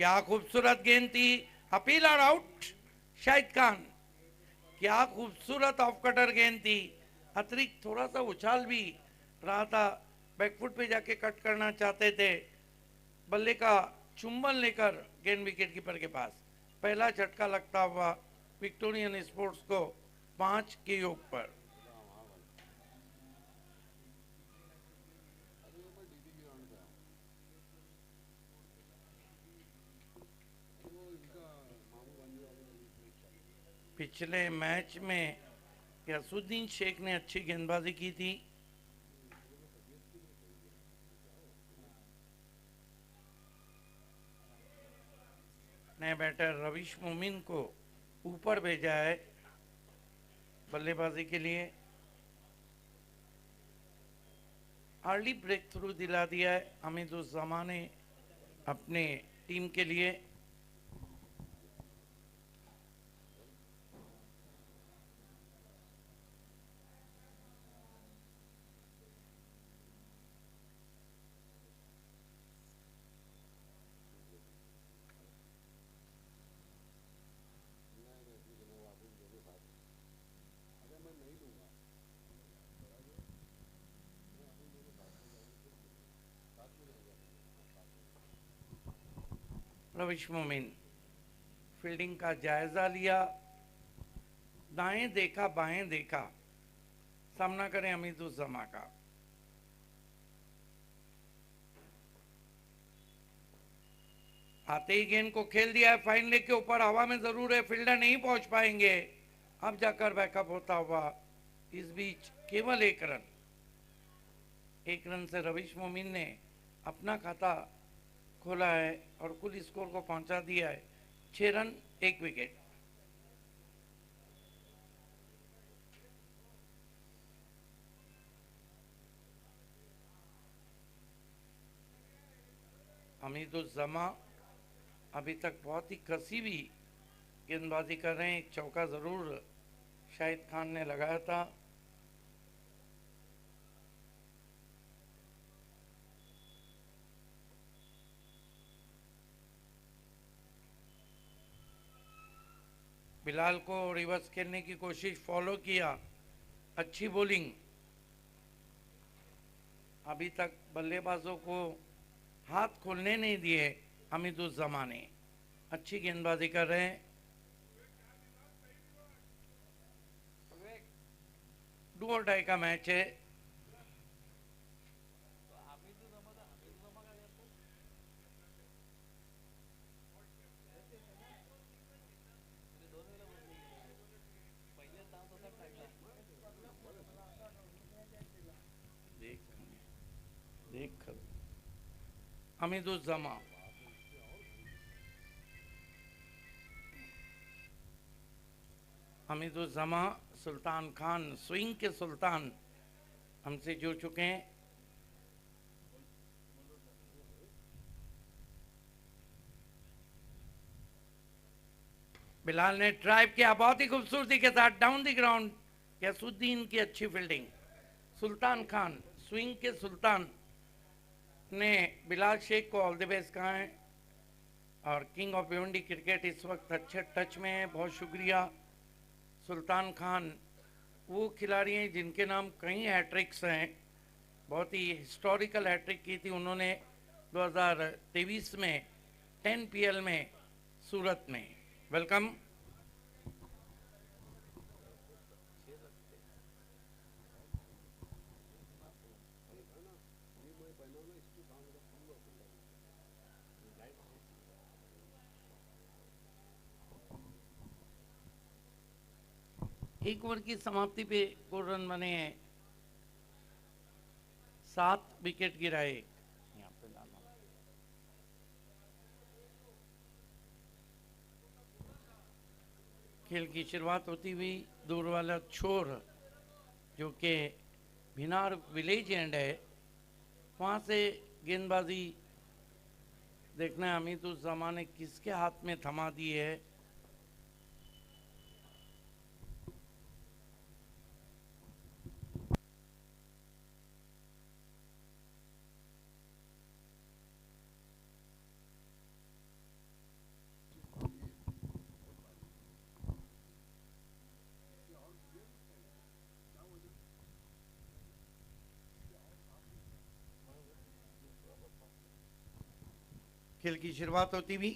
क्या खूबसूरत गेंद थी। अपील और आउट शाहिद खान। क्या खूबसूरत ऑफ कटर गेंद थी। अतिरिक्त थोड़ा सा उछाल भी रहा था, बैकफुट पे जाके कट करना चाहते थे। बल्ले का चुंबन लेकर गेंद विकेट कीपर के पास। पहला झटका लगता हुआ विक्टोरियन स्पोर्ट्स को 5 के योग पर। पिछले मैच में यासुद्दीन शेख ने अच्छी गेंदबाजी की थी। नए बैटर रविश मोमिन को ऊपर भेजा है बल्लेबाजी के लिए। अर्ली ब्रेक थ्रू दिला दिया है हमीदुज्जमा ने अपने टीम के लिए। रविश मोमिन फील्डिंग का जायजा लिया, दाएं देखा बाएं देखा, सामना करें हमीदुज्जमा का। आते ही गेंद को खेल दिया है फाइन लेग के ऊपर, हवा में जरूर है, फील्डर नहीं पहुंच पाएंगे। अब जाकर बैकअप होता हुआ इस बीच केवल 1 रन। 1 रन से रविश मोमिन ने अपना खाता खोला है और कुल स्कोर को पहुंचा दिया है 6 रन 1 विकेट। हमीदुज्जमा अभी तक बहुत ही कसी हुई गेंदबाजी कर रहे हैं। एक चौका जरूर शाहिद खान ने लगाया था। बिलाल को रिवर्स खेलने की कोशिश, फॉलो किया, अच्छी बॉलिंग। अभी तक बल्लेबाजों को हाथ खोलने नहीं दिए हमीदुज्जमा ने। अच्छी गेंदबाजी कर रहे हैं। डू और डाई का मैच है। देख हमीदुज्जमा हमीदुज्जमा सुल्तान खान स्विंग के सुल्तान हमसे जुड़ चुके हैं। बिलाल ने ड्राइव किया बहुत ही खूबसूरती के साथ डाउन द ग्राउंड। यासुद्दीन की अच्छी फील्डिंग। सुल्तान खान स्विंग के सुल्तान ने बिलाल शेख को ऑल द बेस्ट कहा है। और किंग ऑफ भिवंडी क्रिकेट इस वक्त अच्छे टच में है, बहुत शुक्रिया। सुल्तान खान वो खिलाड़ी हैं जिनके नाम कई हैट्रिक्स हैं। बहुत ही हिस्टोरिकल हैट्रिक की थी उन्होंने 2023 में 10 PL में सूरत में। वेलकम। एक ओवर की समाप्ति पे 4 रन बने हैं, 7 विकेट गिराए। यहाँ पे डालना। खेल की शुरुआत होती हुई दूर वाला छोर जो कि भिनार विलेज एंड है, वहाँ से गेंदबाजी देखना है हमीदुज्जमा ने किसके हाथ में थमा दी है। खेल की शुरुआत होती हुई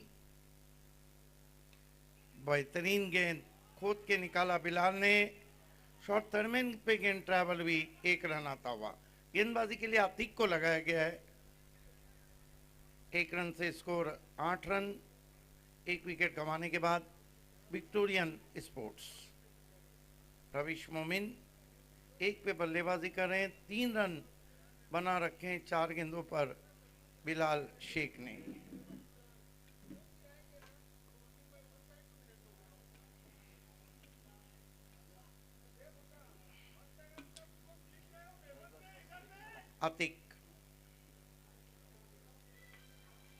बेहतरीन गेंद खोद के निकाला बिलाल ने, शॉर्ट थर्मेन पे गेंद ट्रैवल हुई, एक रन आता हुआ। गेंदबाजी के लिए आतिक को लगाया गया है। एक रन से स्कोर 8 रन, एक विकेट गंवाने के बाद विक्टोरियन स्पोर्ट्स। रविश मोमिन एक पे बल्लेबाजी कर रहे हैं, 3 रन बना रखे हैं 4 गेंदों पर बिलाल शेख ने। आतिक,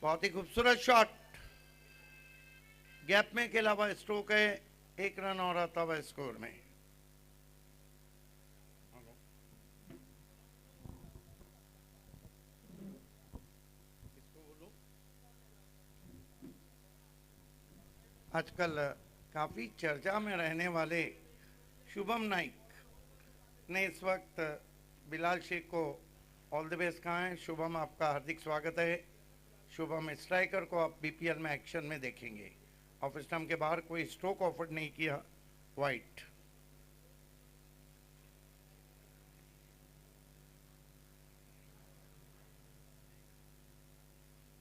बहुत ही खूबसूरत शॉट, गैप में खेला हुआ स्ट्रोक है, 1 रन और आता हुआ स्कोर में। आजकल काफी चर्चा में रहने वाले शुभम नाइक ने इस वक्त बिलाल शेख को ऑल द बेस्ट कहा है। शुभम, आपका हार्दिक स्वागत है। शुभम स्ट्राइकर को आप बीपीएल में एक्शन में देखेंगे। ऑफ स्टंप के बाहर कोई स्ट्रोक ऑफर नहीं किया, वाइट।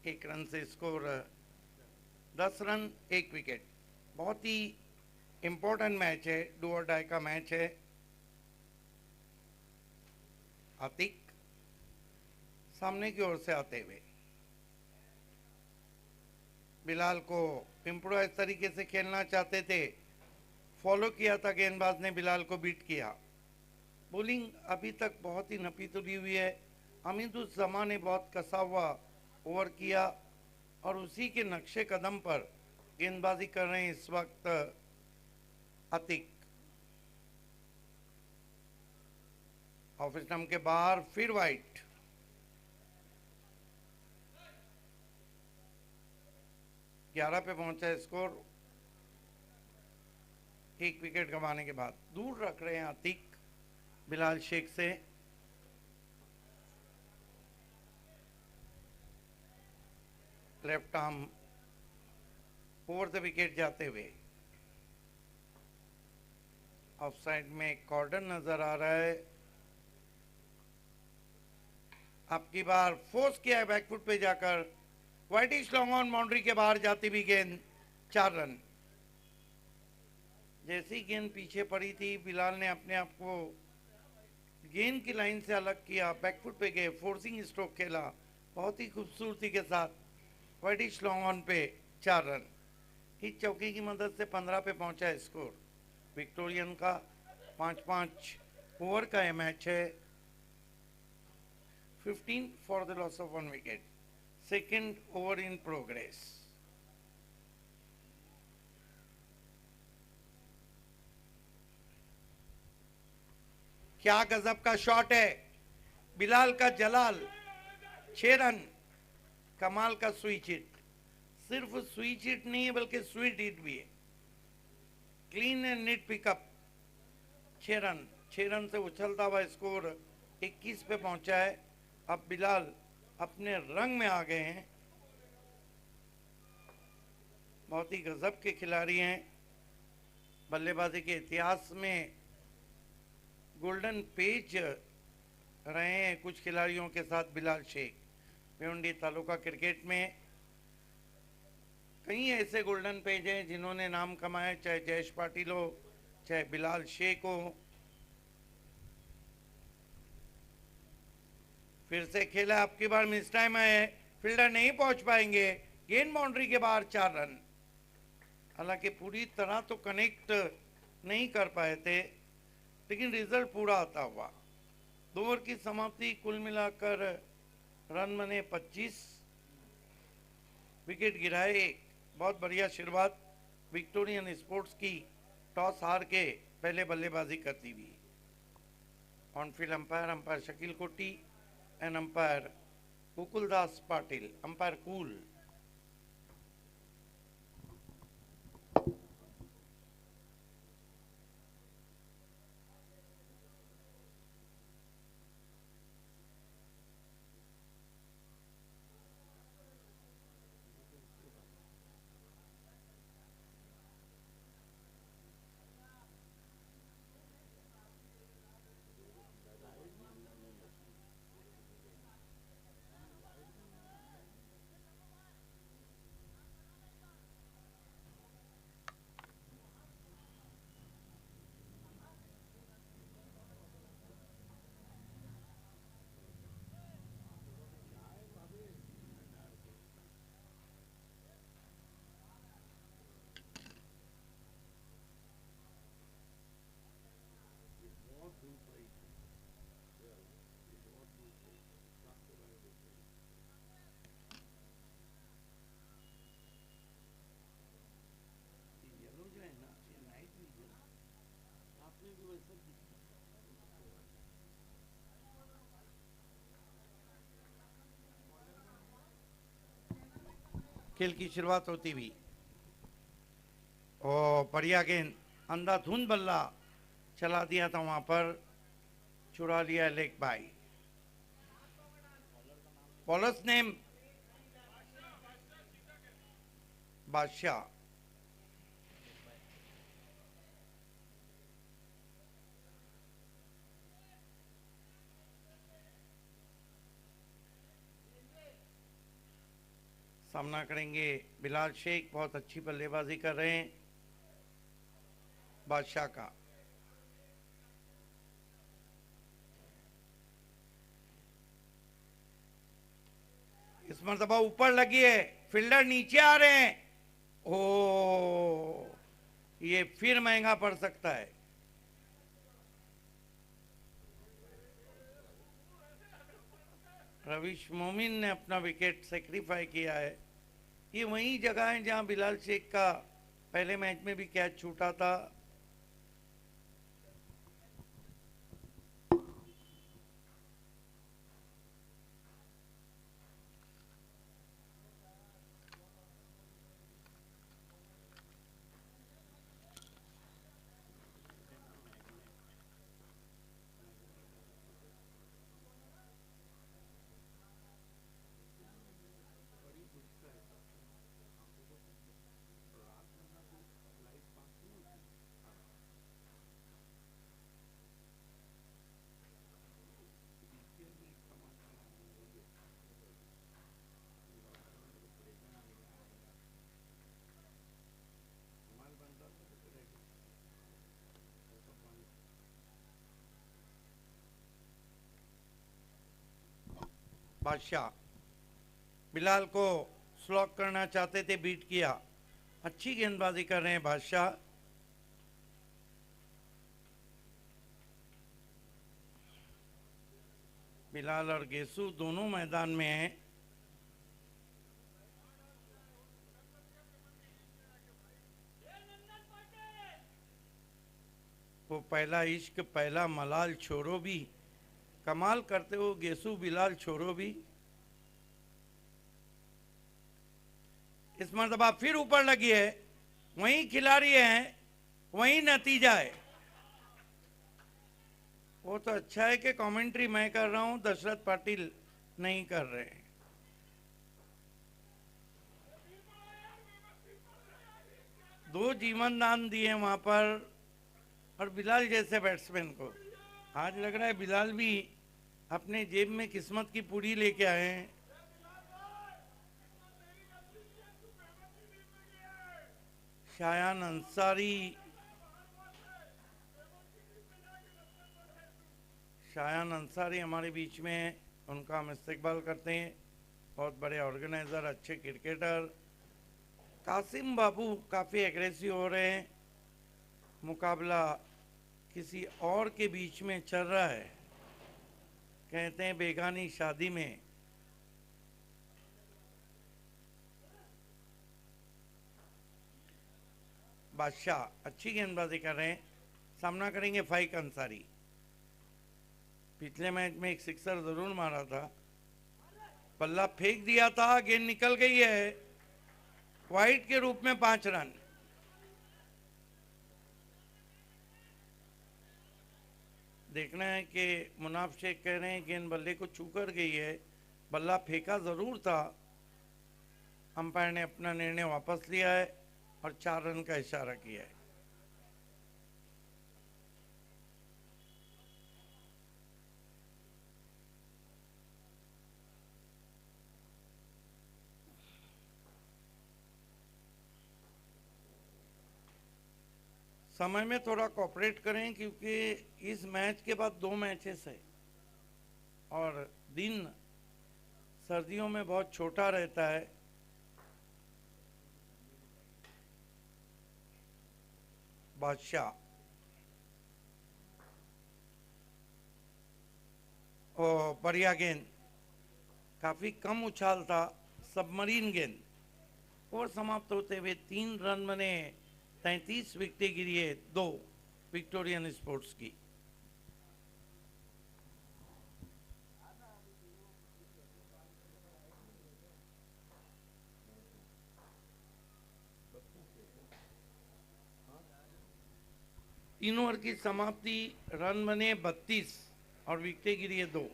एक रन से स्कोर 10 रन, एक विकेट। बहुत ही इंपॉर्टेंट मैच है, डू और डाई का मैच है। आतिक सामने की ओर से आते हुए बिलाल को पिंपड़ो इस तरीके से खेलना चाहते थे, फॉलो किया था गेंदबाज ने, बिलाल को बीट किया। बॉलिंग अभी तक बहुत ही नपी तुली हुई है। हमीदुज्जमान ने बहुत कसा हुआ ओवर किया और उसी के नक्शे कदम पर गेंदबाजी कर रहे हैं इस वक्त आतिक। ऑफ स्टंप के बाहर फिर वाइट। ग्यारह पे पहुंचा है स्कोर, एक विकेट गंवाने के बाद। दूर रख रहे हैं आतिक बिलाल शेख से। Left arm over the wicket जाते हुए ऑफ साइड में कॉर्डन नजर आ रहा है। आपकी बार फोर्स किया है बैकफुट पे जाकर, वाइटिश लॉन्ग ऑन बाउंड्री के बाहर जाती भी गेंद, 4 रन। जैसी गेंद पीछे पड़ी थी, बिलाल ने अपने आप को गेंद की लाइन से अलग किया, बैकफुट पे गए, फोर्सिंग स्ट्रोक खेला बहुत ही खूबसूरती के साथ, वाइटिश लॉन्ग ऑन पे 4 रन। हिट चौकी की मदद से 15 पे पहुंचा है स्कोर विक्टोरियन का। 5-5 ओवर का यह मैच है। 15 for the loss of 1 wicket, second over in progress. क्या गजब का शॉट है बिलाल का, जलाल। 6 रन, कमाल का स्विच हिट। सिर्फ स्विच हिट नहीं है बल्कि स्वीट हिट भी है। Clean and neat pickup. 6 run, 6 run से उछलता हुआ स्कोर 21 पे पहुंचा है। अब बिलाल अपने रंग में आ गए हैं। बहुत ही गजब के खिलाड़ी हैं। बल्लेबाजी के इतिहास में गोल्डन पेज रहे हैं कुछ खिलाड़ियों के साथ बिलाल शेख। भिवंडी तालुका क्रिकेट में कई ऐसे गोल्डन पेज हैं जिन्होंने नाम कमाया, चाहे जयेश पाटिल हो, चाहे बिलाल शेख हो। फिर से खेला, आपकी बार मिस टाइम है, फील्डर नहीं पहुंच पाएंगे, गेंद बाउंड्री के बाहर, 4 रन। हालांकि पूरी तरह तो कनेक्ट नहीं कर पाए थे, लेकिन रिजल्ट पूरा आता हुआ। 2 ओवर की समाप्ति, कुल मिलाकर रन बने 25, विकेट गिराए 1। बहुत बढ़िया शुरुआत विक्टोरियन स्पोर्ट्स की, टॉस हार के पहले बल्लेबाजी करती हुई। ऑन फील्ड अंपायर शकील कोटी and umpire Gokuldas Patil, umpire cool. खेल की शुरुआत होती हुई। और बढ़िया गेंद, अंधाधुंध बल्ला चला दिया था वहां पर, चुरा लिया लेग बाई। बॉलर्स नेम बादशाह। सामना करेंगे बिलाल शेख, बहुत अच्छी बल्लेबाजी कर रहे हैं बादशाह का। इस मरतबा ऊपर लगी है, फील्डर नीचे आ रहे हैं। ओ, ये फिर महंगा पड़ सकता है। रविश मोमिन ने अपना विकेट सेक्रीफाई किया है। ये वही जगह है जहां बिलाल शेख का पहले मैच में भी कैच छूटा था। बादशाह बिलाल को स्लॉक करना चाहते थे, बीट किया। अच्छी गेंदबाजी कर रहे हैं बादशाह। बिलाल और गेसू दोनों मैदान में हैं। वो पहला इश्क पहला मलाल छोरो भी, कमाल करते हो गेसू बिलाल छोरो भी। इस मरतबा फिर ऊपर लगी है, वही खिलाड़ी है, वही नतीजा है। वो तो अच्छा है कि कमेंट्री मैं कर रहा हूं, दशरथ पाटिल नहीं कर रहे हैं। दो जीवन दान दिए वहां पर, और बिलाल जैसे बैट्समैन को आज लग रहा है बिलाल भी अपने जेब में किस्मत की पूरी लेके आए हैं। शायान अंसारी, शायान अंसारी हमारे बीच में है, उनका हम इस्तेकबाल करते हैं। बहुत बड़े ऑर्गेनाइजर, अच्छे क्रिकेटर। कासिम बाबू काफ़ी एग्रेसिव हो रहे हैं। मुकाबला किसी और के बीच में चल रहा है। कहते हैं बेगानी शादी में। बादशाह अच्छी गेंदबाजी कर रहे हैं। सामना करेंगे फाइक अंसारी। पिछले मैच में एक सिक्सर जरूर मारा था, बल्ला फेंक दिया था, गेंद निकल गई है। वाइड के रूप में 5 रन। देखना है कि मुनाफ शेख कह रहे हैं गेंद बल्ले को छू कर गई है, बल्ला फेंका जरूर था। अंपायर ने अपना निर्णय वापस लिया है और 4 रन का इशारा किया है। समय में थोड़ा कोऑपरेट करें, क्योंकि इस मैच के बाद 2 मैचेस है और दिन सर्दियों में बहुत छोटा रहता है। बादशाह और बढ़िया गेंद, काफी कम उछाल था, सबमरीन गेंद। और समाप्त होते हुए 3 रन बने, 33 विकेटें गिरी है 2 विक्टोरियन स्पोर्ट्स की। 3 ओवर की समाप्ति, रन बने 32 और विकेटें गिरी है 2।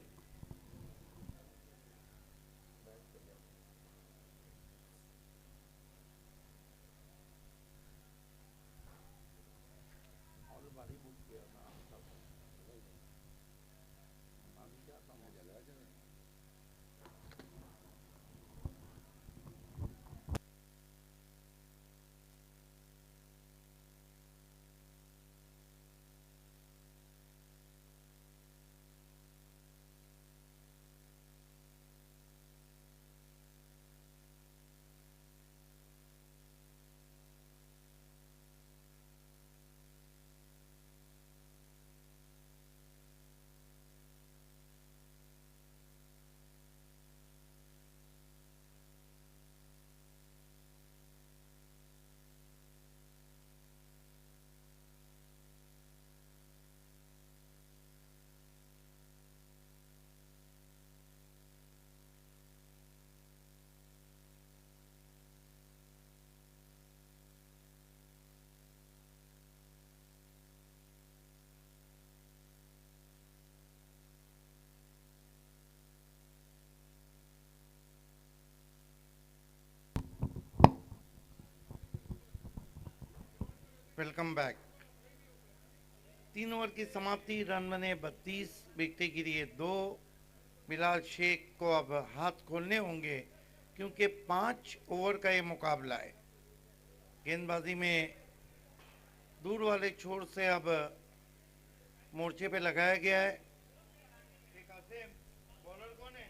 Welcome back. 3 ओवर की समाप्ति, रन बने 32, विकेटें गिरी है 2। बिलाल शेख को अब हाथ खोलने होंगे क्योंकि 5 ओवर का ये मुकाबला है। गेंदबाजी में दूर वाले छोर से अब मोर्चे पे लगाया गया है। बॉलर कौन है?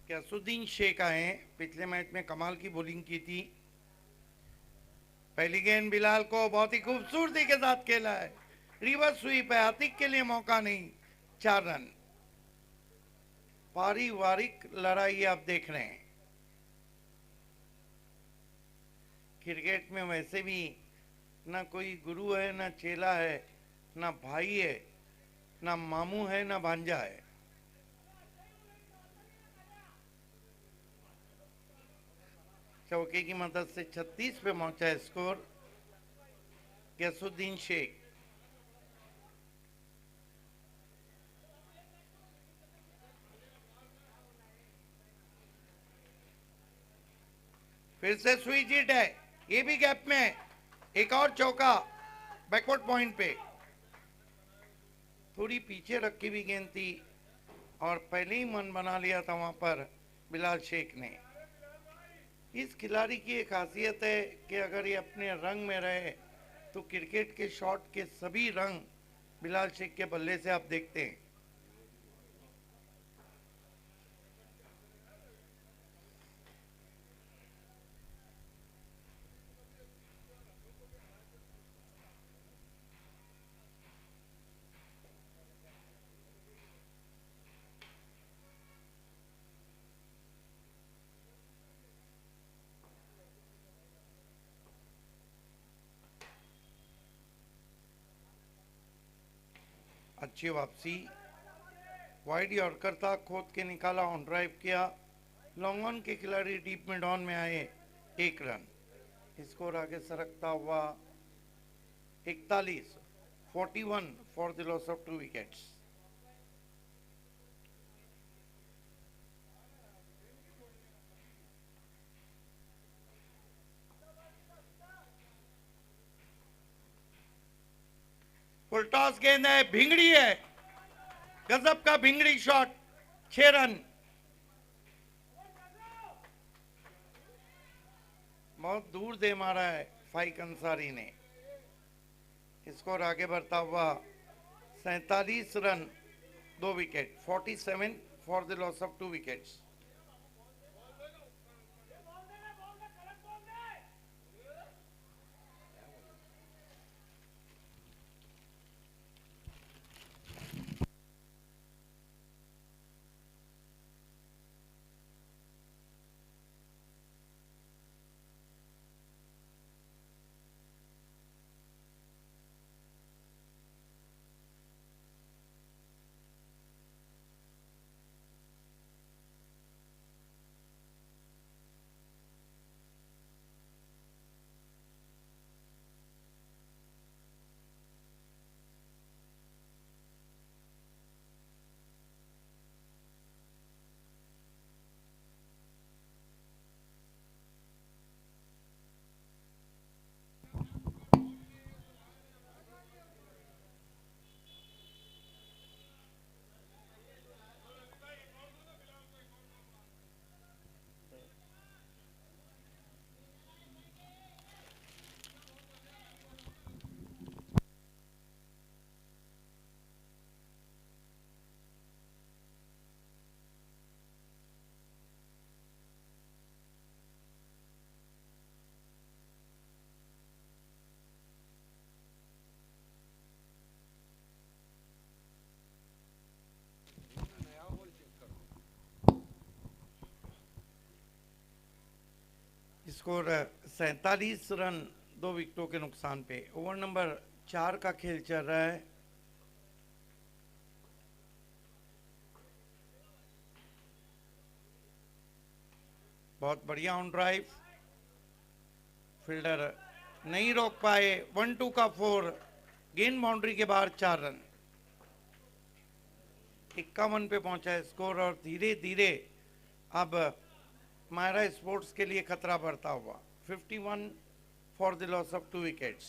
कैसुद्दीन शेख आए, पिछले मैच में कमाल की बॉलिंग की थी। पहली गेंद बिलाल को बहुत ही खूबसूरती के साथ खेला है, रिवर्स स्वीप है, आतिक के लिए मौका नहीं, 4 रन। पारिवारिक लड़ाई आप देख रहे हैं। क्रिकेट में वैसे भी ना कोई गुरु है, ना चेला है, ना भाई है, ना मामू है, ना भांजा है। चौके की मदद से 36 पे पहुंचा है स्कोर। गैसुद्दीन शेख फिर से स्विच हिट है, ये भी गैप में, एक और चौका बैकवर्ड पॉइंट पे। थोड़ी पीछे रखी हुई गेंद थी और पहले ही मन बना लिया था वहां पर बिलाल शेख ने। इस खिलाड़ी की एक खासियत है कि अगर ये अपने रंग में रहे तो क्रिकेट के शॉट के सभी रंग बिलाल शेख के बल्ले से आप देखते हैं। अच्छी वापसी, वाइड यॉर्कर था, खोद के निकाला, ऑन ड्राइव किया। लॉन्ग ऑन के खिलाड़ी डीप मिड ऑन में आए, 1 रन। स्कोर आगे सरकता हुआ 41, 41 for the loss of 2 wickets. Full toss गेंद है, भिंगड़ी है, गजब का भिंगड़ी शॉट, 6 रन। बहुत दूर दे मारा है फाइक अंसारी ने। स्कोर आगे बढ़ता हुआ 47 run, 2 wicket, 47 for the loss of 2 wickets. Score 47 run 2 विकेटों के नुकसान पे। ओवर नंबर 4 का खेल चल रहा है। बहुत बढ़िया ऑन ड्राइव, फील्डर नहीं रोक पाए। 1-2 का 4, गेंद बाउंड्री के बाहर 4 रन। 51 पे पहुंचा है स्कोर और धीरे धीरे अब मायरा स्पोर्ट्स के लिए खतरा बढ़ता हुआ। 51 for the loss of 2 wickets.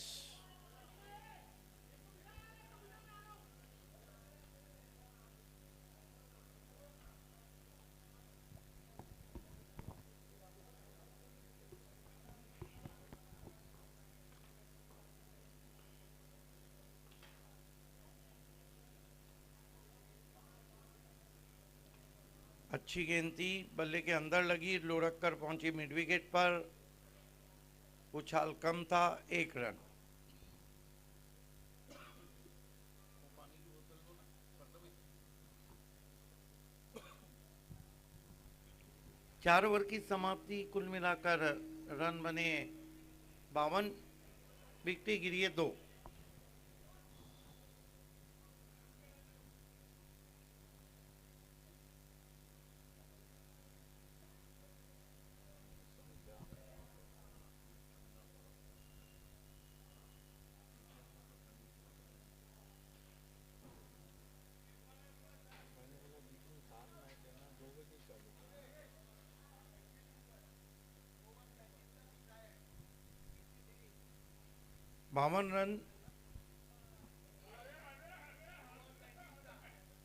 अच्छी गेंद थी, बल्ले के अंदर लगी, लुढ़क कर पहुंची मिड विकेट पर। उछाल कम था, 1 रन। चार ओवर की समाप्ति, कुल मिलाकर रन बने 52, विकेटें गिरी है 2। बावन रन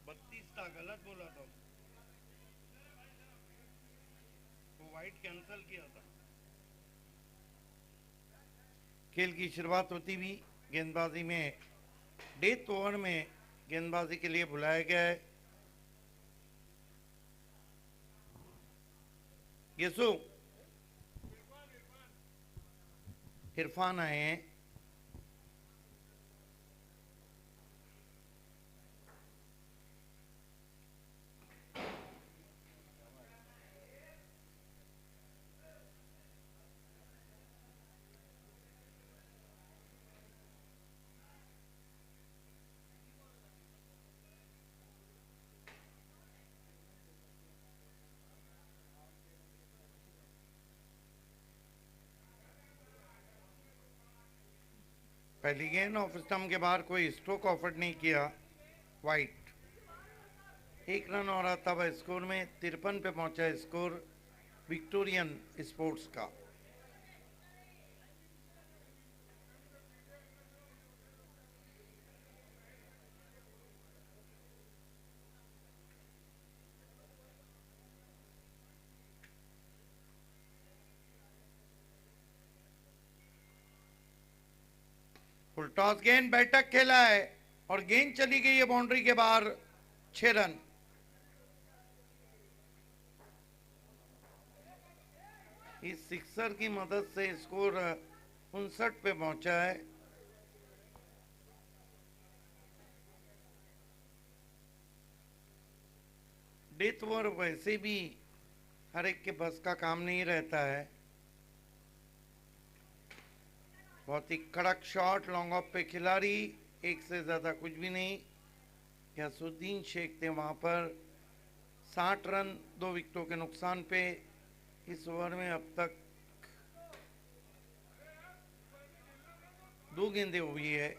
32 था, गलत बोला था, वो वाइट कैंसल किया था। खेल की शुरुआत होती भी गेंदबाजी में डेथ ओवर में गेंदबाजी के लिए बुलाया गया है। यसु इरफान आए हैं। पहली गेंद ऑफ स्टंप के बाहर, कोई स्ट्रोक ऑफर नहीं किया वाइट। 1 रन और आता हुआ स्कोर में 53 पे पहुंचा है स्कोर विक्टोरियन स्पोर्ट्स का। फुल टॉस गेंद बैठक खेला है और गेंद चली गई है बाउंड्री के बाहर, 6 रन। इस सिक्सर की मदद से स्कोर 59 पे पहुंचा है। डेथ ओवर वैसे भी हर एक के बस का काम नहीं रहता है। बहुत ही कड़क शॉट, लॉन्ग ऑफ पे खिलाड़ी, एक से ज्यादा कुछ भी नहीं। यासुद्दीन शेख थे वहां पर। 60 रन 2 विकेटों के नुकसान पे। इस ओवर में अब तक 2 गेंदें हुई है।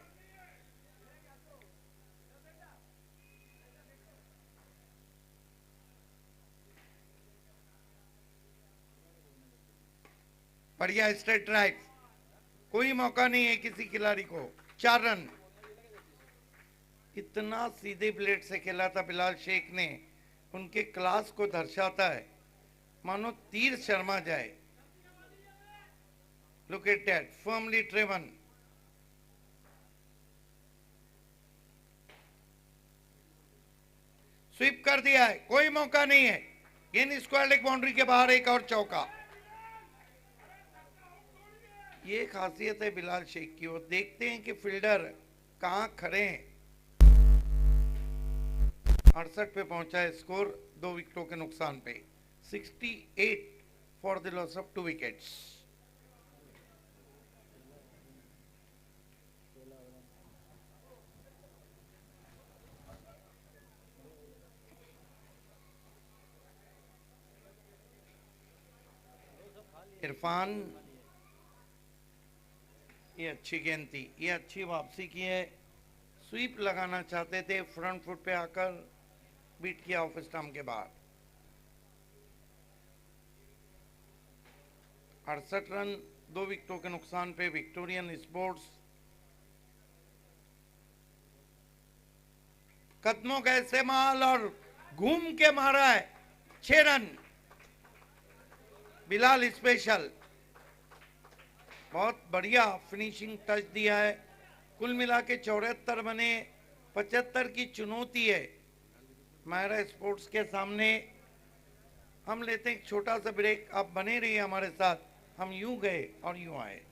बढ़िया स्ट्रेट ड्राइव, कोई मौका नहीं है किसी खिलाड़ी को। 4 रन। इतना सीधे ब्लेड से खेला था बिलाल शेख ने, उनके क्लास को दर्शाता है, मानो तीर शर्मा जाए। Look at that, firmly driven. Sweep कर दिया है, कोई मौका नहीं है। गेंद स्क्वायर लेग बाउंड्री के बाहर, एक और चौका। ये खासियत है बिलाल शेख की। वो देखते हैं कि फील्डर कहां खड़े हैं। 68 पे पहुंचा है स्कोर 2 विकेटों के नुकसान पे। 68 for the loss of 2 wickets. Irfan, ये अच्छी गेंद थी, ये अच्छी वापसी की है। स्वीप लगाना चाहते थे, फ्रंट फुट पे आकर बीट किया ऑफ स्टंप के बाद। 68 रन 2 विकेटों के नुकसान पे विक्टोरियन स्पोर्ट्स कदमों का इस्तेमाल और घूम के मारा है, 6 रन। बिलाल स्पेशल बहुत बढ़िया फिनिशिंग टच दिया है। कुल मिला के 74 बने, 75 की चुनौती है मायरा स्पोर्ट्स के सामने। हम लेते हैं एक छोटा सा ब्रेक, आप बने रहिए हमारे साथ। हम यूं गए और यूं आए।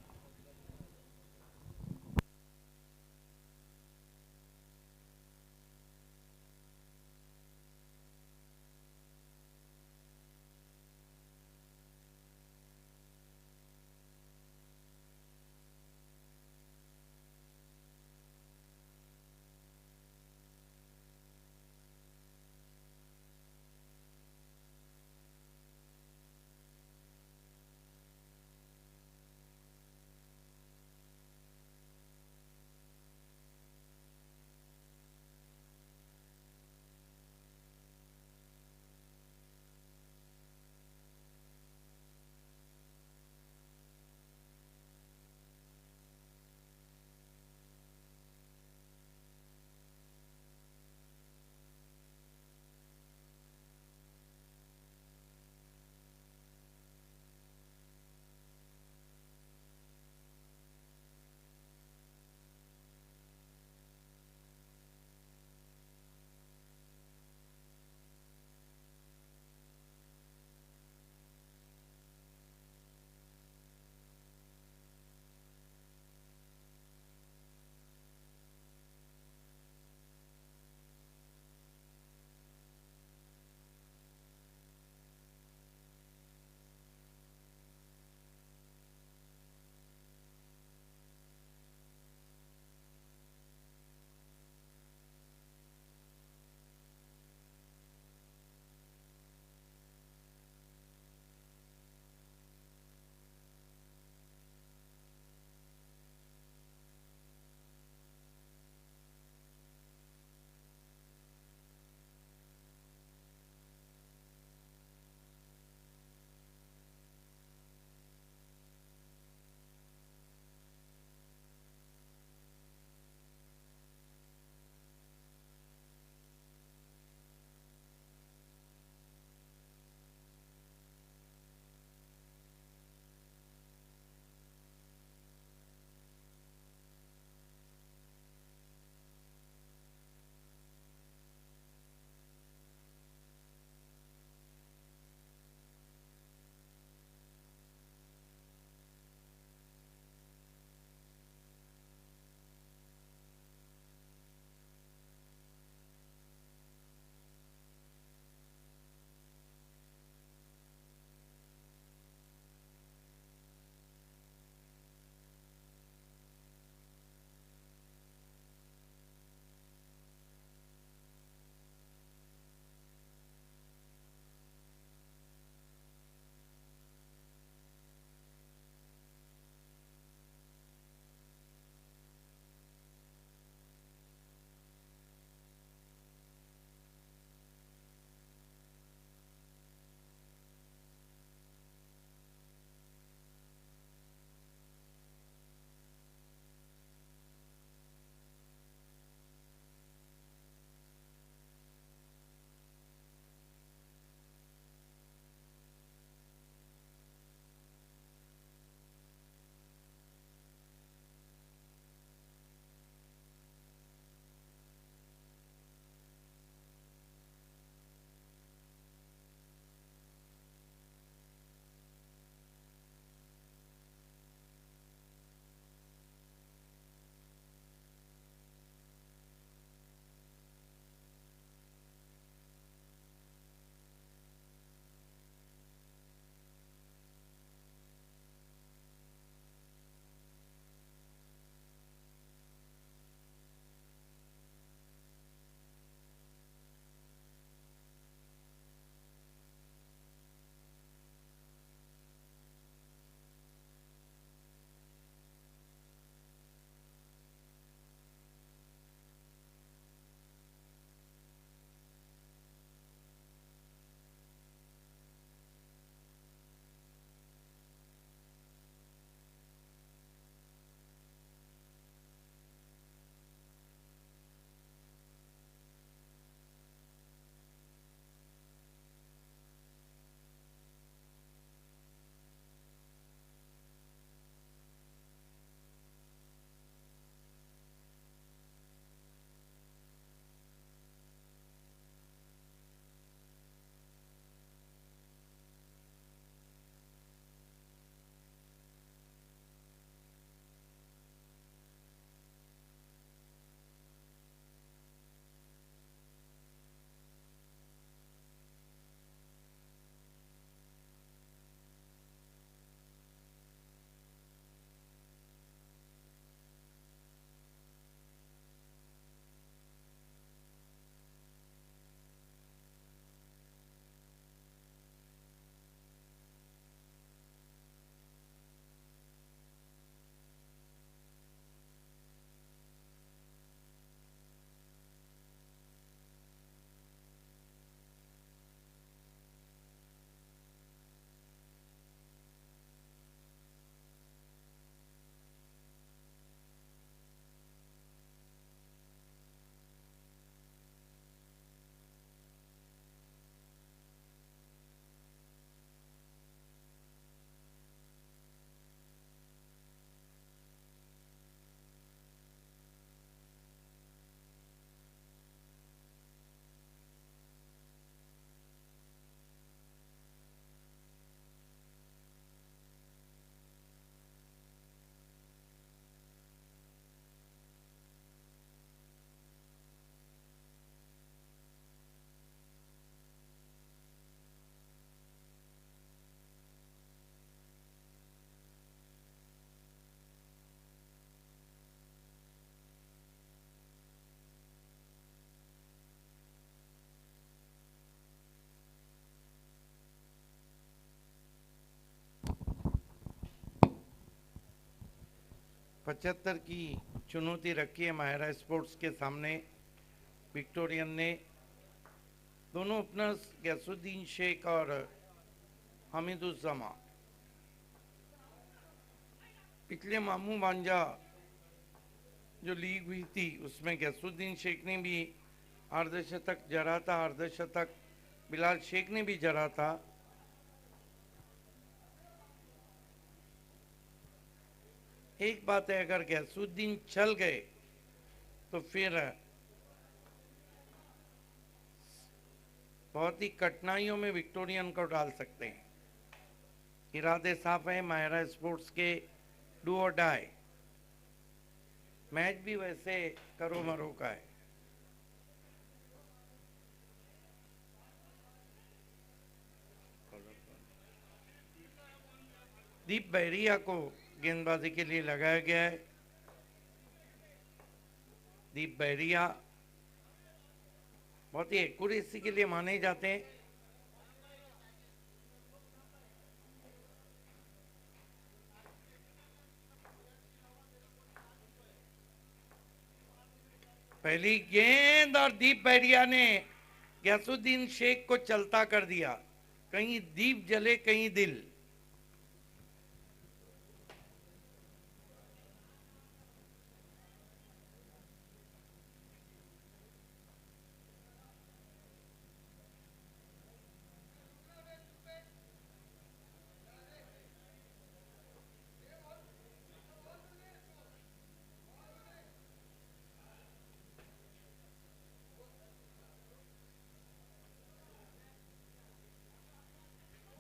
75 की चुनौती रखी है माहिरा स्पोर्ट्स के सामने। विक्टोरियन ने दोनों ओपनर्स गैसुद्दीन शेख और हामिदुज्जमा, पिछले मामू मांझा जो लीग हुई थी उसमें गैसुद्दीन शेख ने भी अर्धशतक जड़ा था, अर्धशतक बिलाल शेख ने भी जड़ा था। एक बात है, अगर गैसुद्दीन चल गए तो फिर बहुत ही कठिनाइयों में विक्टोरियन को डाल सकते हैं। इरादे साफ है माहिरा स्पोर्ट्स के, डू और डाई। मैच भी वैसे करो मरो का है। दीप बहरिया को गेंदबाजी के लिए लगाया गया है। दीप बहरिया बहुत ही एक्यूरेसी के लिए माने जाते हैं। पहली गेंद और दीप बहरिया ने गैसुद्दीन शेख को चलता कर दिया। कहीं दीप जले कहीं दिल।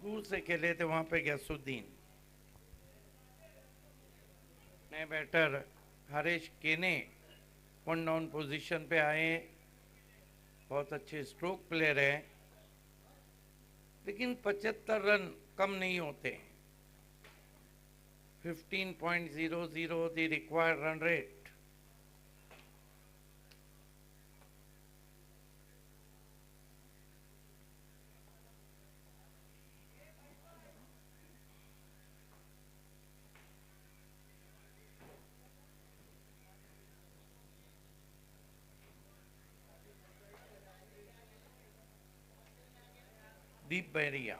दूर से खेले थे वहां पे गैसुद्दीन। नए बैटर हरीश केने वन डाउन पोजीशन पे आए। बहुत अच्छे स्ट्रोक प्लेयर है, लेकिन 75 रन कम नहीं होते। 15.00 द रिक्वायर्ड रन रेट। दीप बहरिया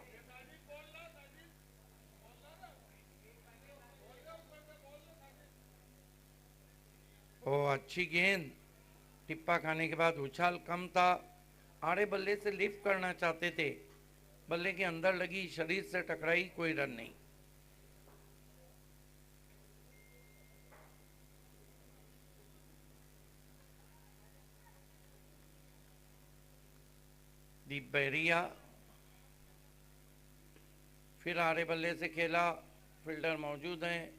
ओ अच्छी गेंद, टिप्पा खाने के बाद उछाल कम था। आड़े बल्ले से लिफ्ट करना चाहते थे, बल्ले के अंदर लगी, शरीर से टकराई, कोई रन नहीं। दीप बहरिया फिर आड़े बल्ले से खेला, फील्डर मौजूद हैं।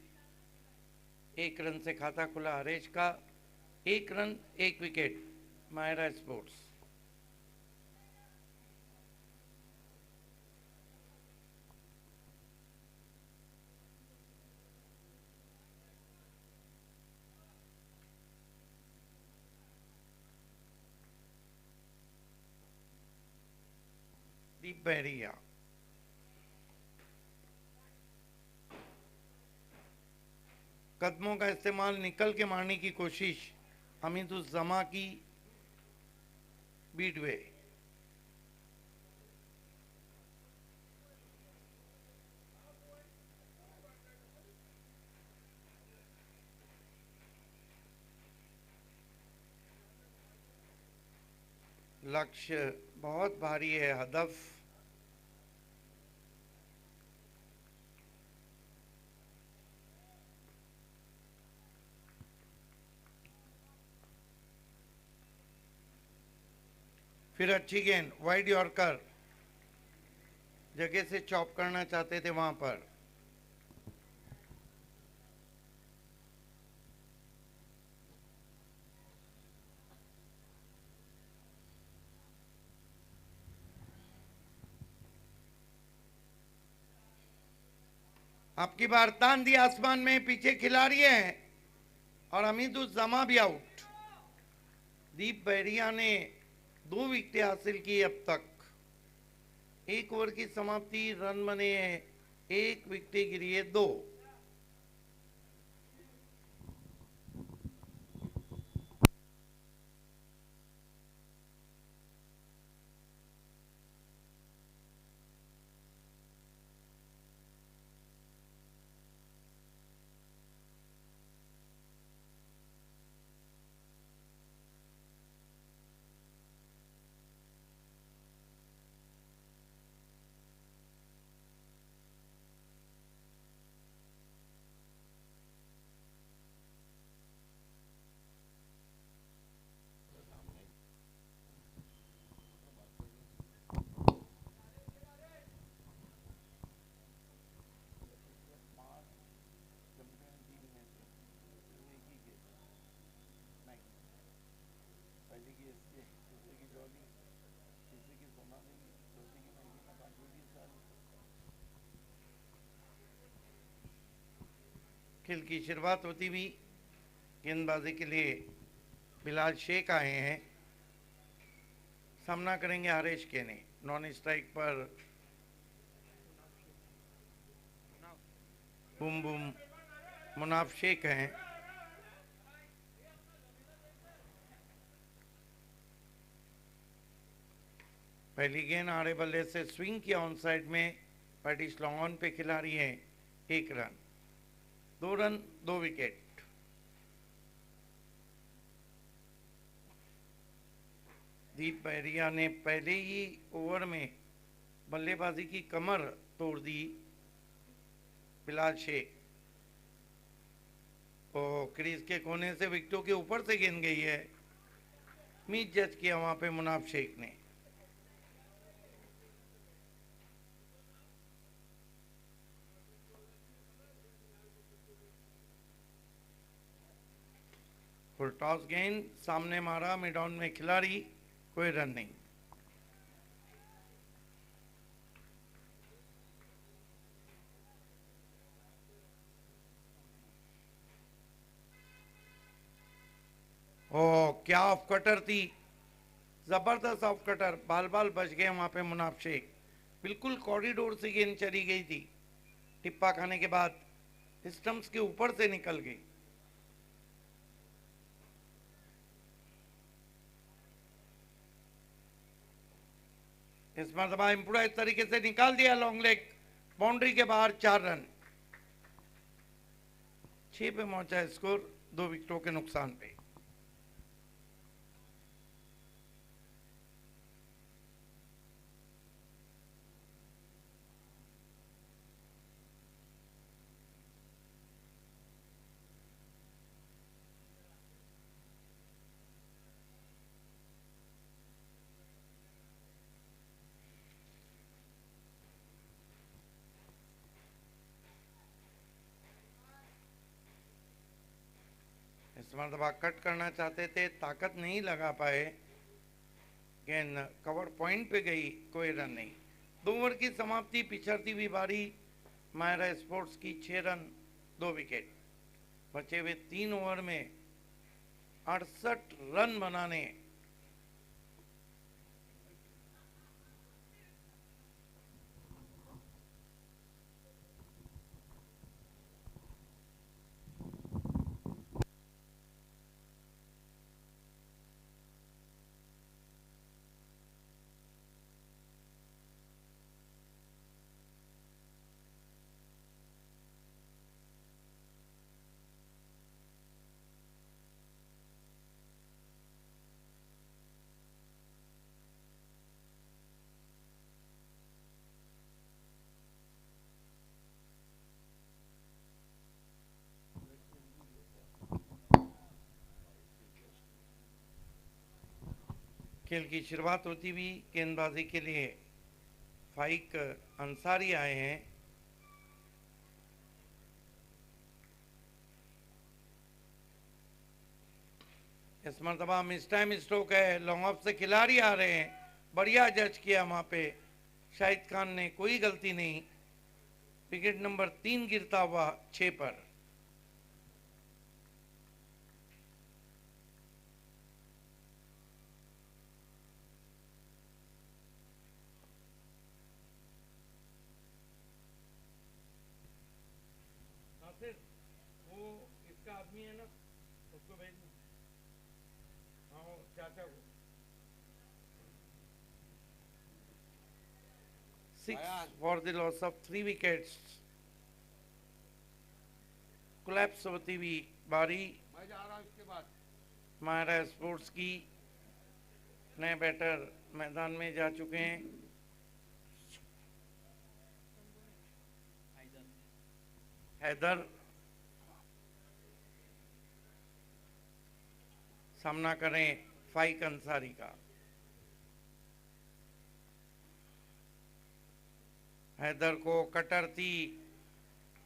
1 रन से खाता खुला हरेश का। 1 रन 1 विकेट माहिरा स्पोर्ट्स। दीप बहरिया कदमों का इस्तेमाल, निकल के मारने की कोशिश हमीदुज्जमा की। बीडवे लक्ष्य बहुत भारी है, हदफ। फिर अच्छी गेंद, वाइड यॉर्कर, जगह से चॉप करना चाहते थे वहां पर। आपकी बार तान दिया आसमान में, पीछे खिलाड़ी हैं और हमीदुज्जमा भी आउट। दीप बहरिया ने 2 विकेट हासिल की अब तक। 1 ओवर की समाप्ति, रन बने हैं 1, विकेट गिरी है 2। खेल की शुरुआत होती हुई गेंदबाजी के लिए बिलाल शेख आए हैं। सामना करेंगे हरीश केने। नॉन स्ट्राइक पर बुम बुम मुनाफ शेख हैं। पहली गेंद आड़े बल्ले से स्विंग किया ऑन साइड में। पैटिस लॉन्ग ऑन पे खिलाड़ी है। 1 रन, 2 रन, 2 विकेट। दीप बहरिया ने पहले ही ओवर में बल्लेबाजी की कमर तोड़ दी। बिलाल शेख और क्रीज के कोने से विकेटों के ऊपर से गेंद गई है। मीट जज किया वहां पे मुनाफ शेख ने। फुल टॉस गेंद सामने मारा, मिड ऑन में खिलाड़ी, कोई रन नहीं। ओ क्या ऑफ कटर थी, जबरदस्त ऑफ कटर। बाल बाल बच गए वहां पे मुनाफ शेख। बिल्कुल कॉरिडोर से गेंद चली गई थी। टिप्पा खाने के बाद स्टंप्स के ऊपर से निकल गई। इस मरतबा इम्प्रोवाइज तरीके से निकाल दिया लॉन्ग लेग, बाउंड्री के बाहर। 4 रन। 6 पे पहुंचा स्कोर, 2 विकेटों के नुकसान पे। इस मरतबा कट करना चाहते थे, ताकत नहीं लगा पाए। गेंद कवर पॉइंट पे गई, कोई रन नहीं। 2 ओवर की समाप्ति, पिछड़ती हुई बारी मायरा स्पोर्ट्स की। 6 रन, 2 विकेट। बचे हुए 3 ओवर में 68 रन बनाने। खेल की शुरुआत होती हुई गेंदबाजी के लिए फाइक अंसारी आए हैं। इस मरतबा मिस टाइम स्ट्रोक है, लॉन्ग ऑफ से खिलाड़ी आ रहे हैं। बढ़िया जज किया वहां पे शाहिद खान ने, कोई गलती नहीं। विकेट नंबर 3 गिरता हुआ 6 पर। वो इसका आदमी है ना, उसको भेज दो। हाँ, चाचा को। 6 for the loss of 3 wickets। Collapse होती हुई बारी मैं जा रहा हूँ इसके बाद। मायरा स्पोर्ट्स की। नए बैटर मैदान में जा चुके हैं। हैदर सामना करें फाइक अंसारी का। हैदर को कटर थी,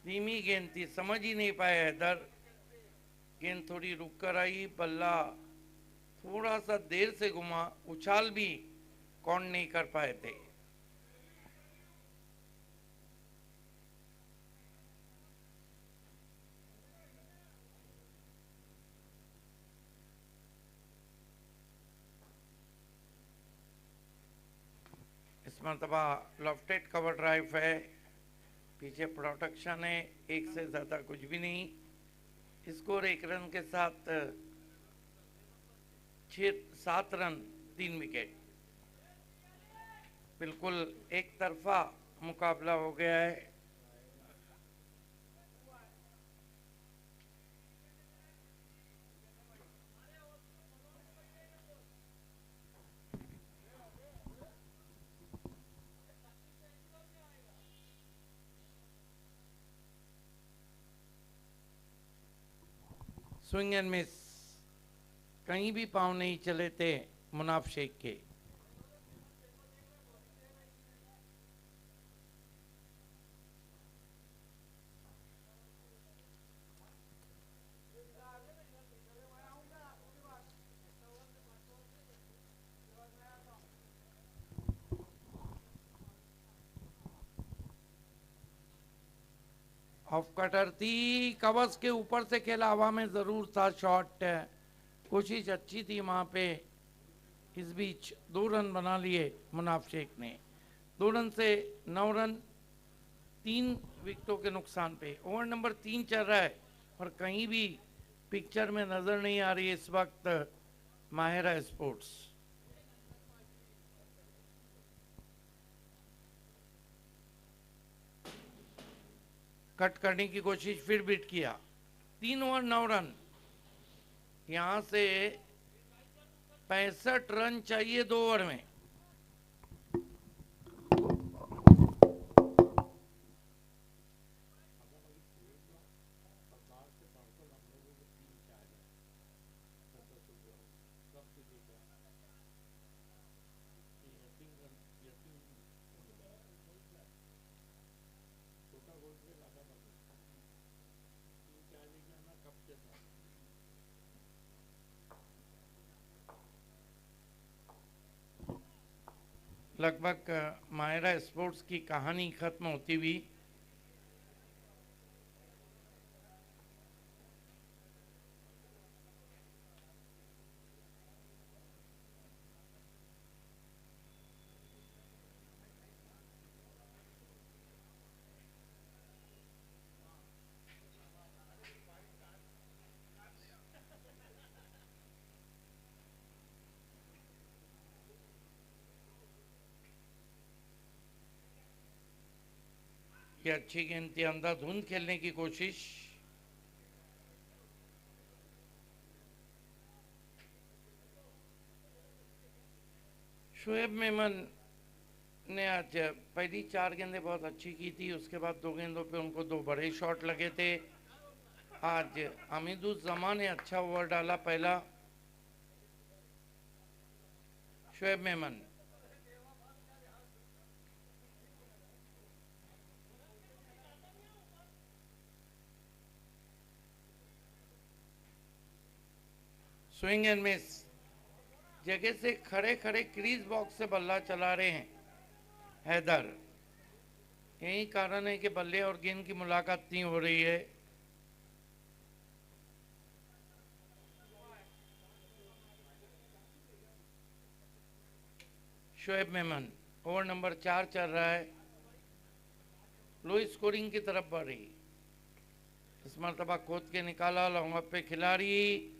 धीमी गेंद थी, समझ ही नहीं पाए हैदर। गेंद थोड़ी रुक कर आई, बल्ला थोड़ा सा देर से घुमा, उछाल भी कौन नहीं कर पाए थे। इस मरतबा लॉफ्टेड कवर ड्राइव है, पीछे प्रोटेक्शन है, एक से ज़्यादा कुछ भी नहीं। स्कोर 1 रन के साथ 7 रन 3 विकेट। बिल्कुल एक तरफा मुकाबला हो गया है। स्विंग एंड मिस, कहीं भी पांव नहीं चले थे मुनाफ शेख के। ऑफ कटर थी, कवर्स के ऊपर से खेला, हवा में जरूर था शॉट, कोशिश अच्छी थी वहां पे। इस बीच 2 रन बना लिए मुनाफ शेख ने। 2 रन से 9 रन 3 विकेटों के नुकसान पे। ओवर नंबर 3 चल रहा है और कहीं भी पिक्चर में नजर नहीं आ रही इस वक्त माहिरा स्पोर्ट्स। कट करने की कोशिश, फिर बीट किया। 3 ओवर 9 रन, यहां से 65 रन चाहिए 2 ओवर में। लगभग माहिरा स्पोर्ट्स की कहानी खत्म होती हुई। ये अच्छी गेंद थी, अंधाधुंध खेलने की कोशिश। शोएब मेमन ने आज पहली 4 गेंदें बहुत अच्छी की थी, उसके बाद 2 गेंदों पे उनको 2 बड़े शॉट लगे थे। आज हमीदुज्जमान ने अच्छा ओवर डाला पहला। Shoaib Memon swing and miss, जगह से खड़े खड़े क्रीज बॉक्स से बल्ला चला रहे हैं हैदर। यही कारण है कि बल्ले और गेंद की मुलाकात नहीं हो रही है। शोएब मेमन, ओवर नंबर 4 चल रहा है, लो स्कोरिंग की तरफ बढ़ रही। इस मरतबा खोद के निकाला लॉन्ग ऑफ पे खिलाड़ी,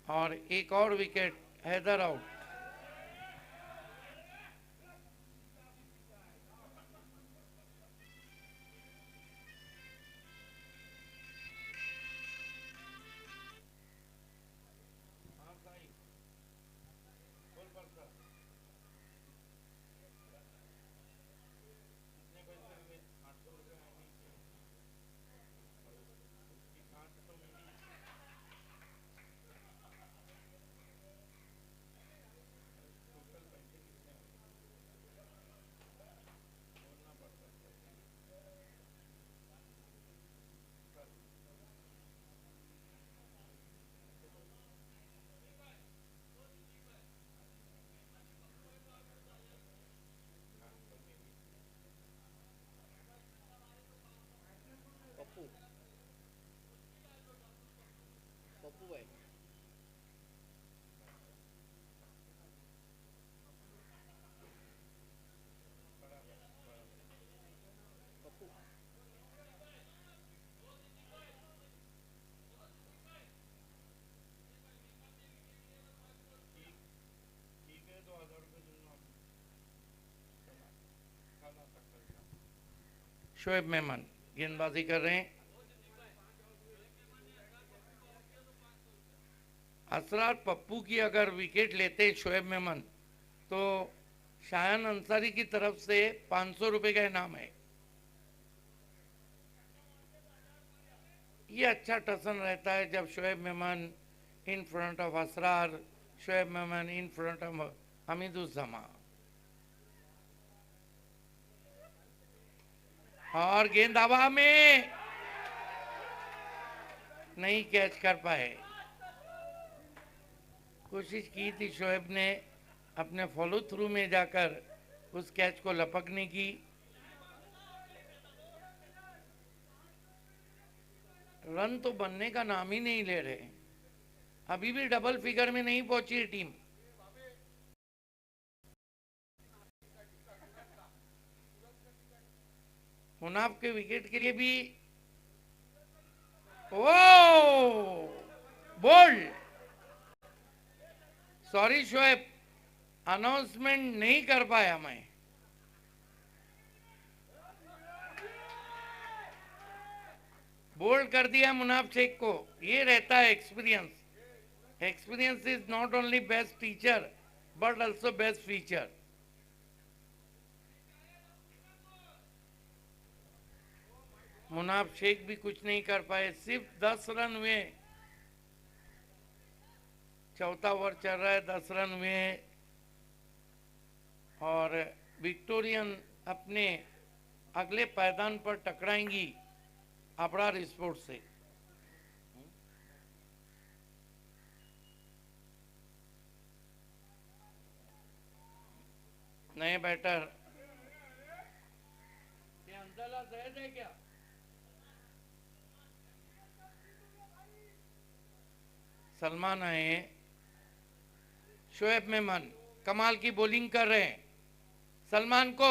और एक और विकेट, हैदर आउट। शोएब मेमन गेंदबाजी कर रहे हैं। असरार पप्पू की अगर विकेट लेते शोएब मेमन तो शायान अंसारी की तरफ से 500 रुपए का इनाम है। ये अच्छा टसन रहता है जब Shoaib Memon in front of Asrar, Shoaib Memon in front of Hamiduzzama. और गेंद हवा में नहीं कैच कर पाए। कोशिश की थी शोएब ने अपने फॉलो थ्रू में जाकर उस कैच को लपकने की। रन तो बनने का नाम ही नहीं ले रहे, अभी भी डबल फिगर में नहीं पहुंची है टीम। मुनाफ के विकेट के लिए भी ओ बोल्ड। सॉरी शोएब, अनाउंसमेंट नहीं कर पाया मैं। बोल्ड कर दिया मुनाफ शेख को। ये रहता है experience. Experience is not only best teacher but also best feature. Munaf Sheikh भी कुछ नहीं कर पाए, सिर्फ 10 रन हुए। चौथा ओवर चल रहा है, 10 रन हुए और विक्टोरियन अपने अगले पायदान पर टकराएंगी अबरार स्पोर्ट्स से। नए बैटर जहर है क्या? सलमान आए, शोएब मेमन कमाल की बॉलिंग कर रहे हैं। सलमान को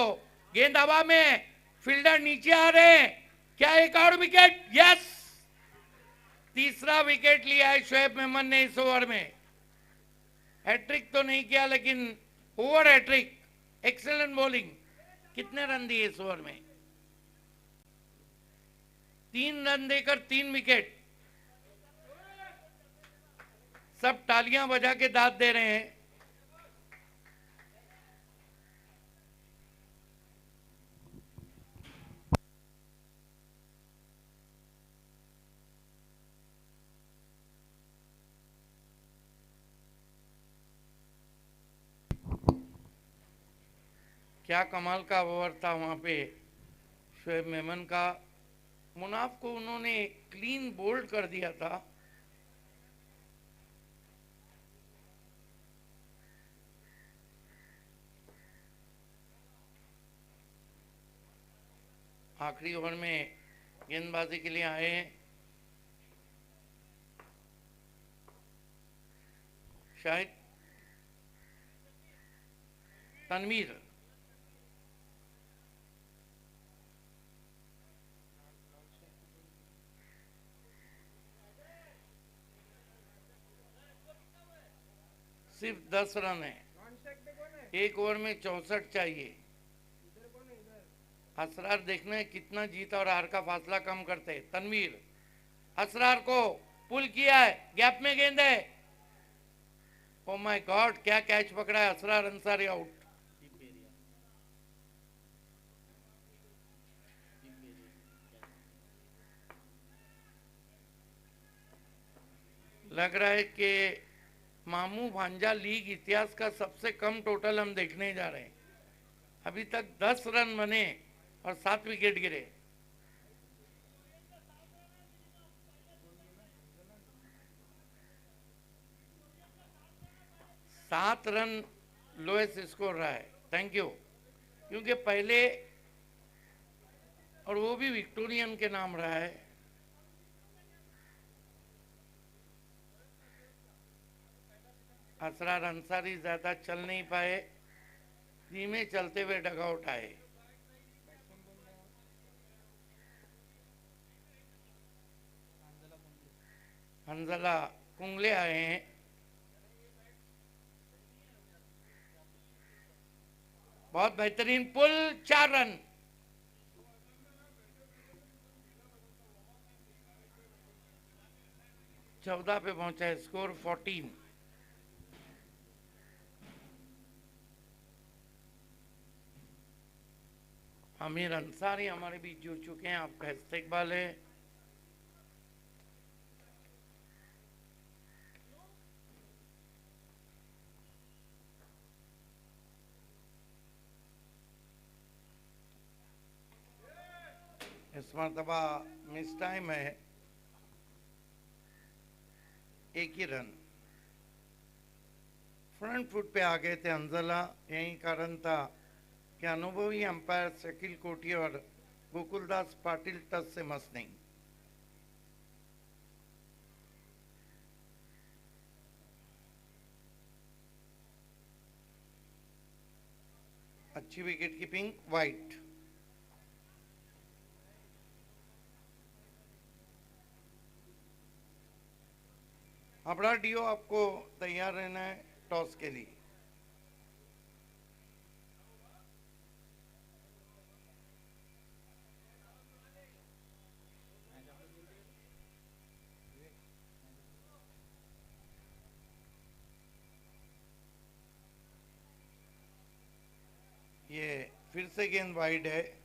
गेंद हवा में, फील्डर नीचे आ रहे हैं। क्या एक और विकेट? यस, तीसरा विकेट लिया है शोएब मेमन ने इस ओवर में। हैट्रिक तो नहीं किया लेकिन ओवर हैट्रिक, एक्सीलेंट बॉलिंग। कितने रन दिए इस ओवर में? 3 रन देकर 3 विकेट। सब तालियां बजा के दाद दे रहे हैं। क्या कमाल का ओवर था वहां पे शोएब मेमन का। मुनाफ को उन्होंने क्लीन बोल्ड कर दिया था। आखिरी ओवर में गेंदबाजी के लिए आए हैं शायद तनवीर। सिर्फ 10 रन है, एक ओवर में 64 चाहिए। असरार देखना है कितना जीत और हार का फासला कम करते हैं। तनवीर असरार को पुल किया है, गैप में गेंद है। ओ माय गॉड, क्या कैच पकड़ा है। असरार अंसारी आउट। लग रहा है कि मामू भांजा लीग इतिहास का सबसे कम टोटल हम देखने जा रहे हैं। अभी तक 10 रन बने और 7 विकेट गिरे। सात रन लोएस्ट स्कोर रहा है। Thank you. क्योंकि पहले, और वो भी विक्टोरियन के नाम रहा है। असरार अंसारी ज्यादा चल नहीं पाए, धीमे चलते हुए डगआउट आए। हंजला कुंगले आए हैं। बहुत बेहतरीन पुल, 4 रन। 14 पे पहुंचा है, स्कोर 14। आमिर अंसारी हमारे बीच जुड़ चुके हैं, आपका इस्तकबाल है। इस मरतबा मिस टाइम है, एक ही रन। फ्रंट फुट पे आ गए थे अंजला, यही कारण था कि अनुभवी अंपायर शकील कोटी और गोकुलदास पाटिल टच से मस नहीं। अच्छी विकेट कीपिंग, वाइट। अपना डीओ आपको तैयार रहना है टॉस के लिए। ये फिर से गेंद वाइड है।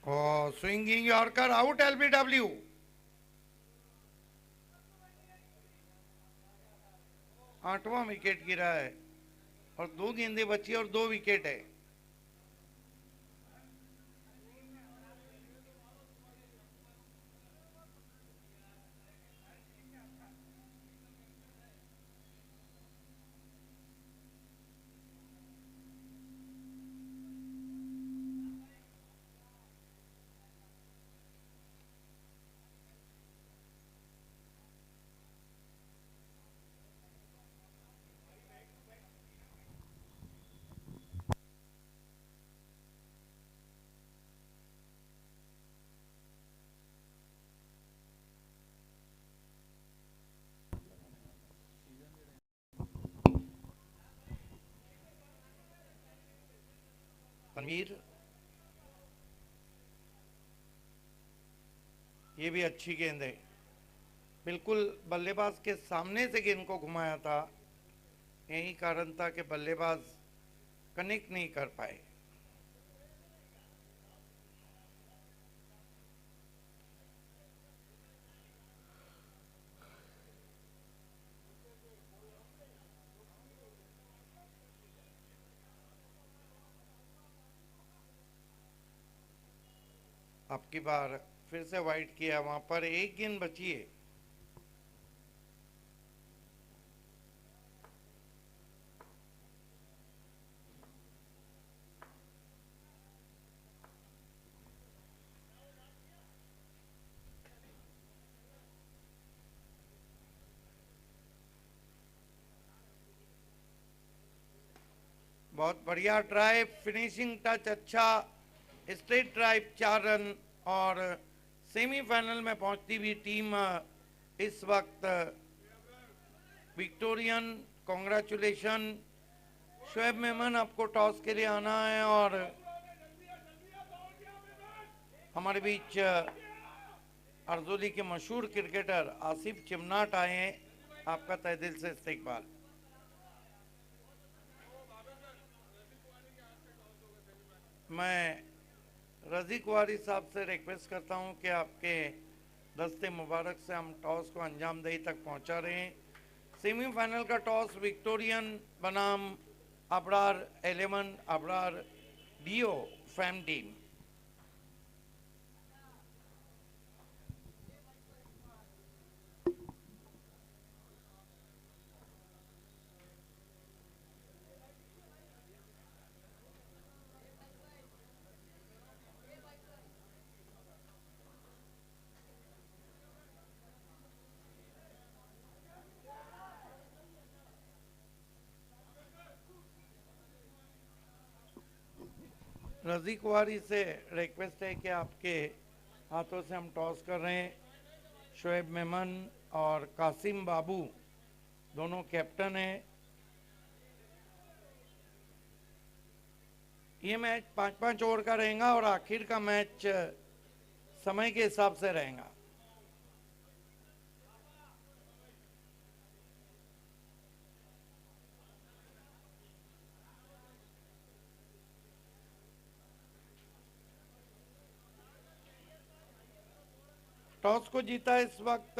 और स्विंगिंग यॉर्कर, आउट, एलबीडब्ल्यू। आठवां विकेट गिरा है और 2 गेंदें बची और 2 विकेट है। तनवीर, ये भी अच्छी गेंद है, बिल्कुल बल्लेबाज के सामने से गेंद को घुमाया था, यही कारण था कि बल्लेबाज कनेक्ट नहीं कर पाए। आपकी बार फिर से वाइड किया, वहां पर एक गेंद बची है। बहुत बढ़िया ड्राइव, फिनिशिंग टच अच्छा, स्ट्रेट ड्राइव, 4 रन। और सेमीफाइनल में पहुंचती हुई टीम इस वक्त विक्टोरियन। कॉन्ग्रेचुलेशन शोएब मेमन, आपको टॉस के लिए आना है और हमारे बीच अर्जुली के मशहूर क्रिकेटर आसिफ चिमनाट आए हैं, आपका तहे दिल से इस्तकबाल। मैं रजी कुआरी साहब से रिक्वेस्ट करता हूं कि आपके दस्ते मुबारक से हम टॉस को अंजामदही तक पहुंचा रहे हैं। सेमीफाइनल का टॉस विक्टोरियन बनाम अबरार 11 अबरार डीओ फैम टीम। रजी कुमारी से रिक्वेस्ट है कि आपके हाथों से हम टॉस कर रहे हैं। शोएब मेमन और कासिम बाबू दोनों कैप्टन हैं। ये मैच 5-5 ओवर का रहेगा और आखिर का मैच समय के हिसाब से रहेगा। टॉस को जीता इस वक्त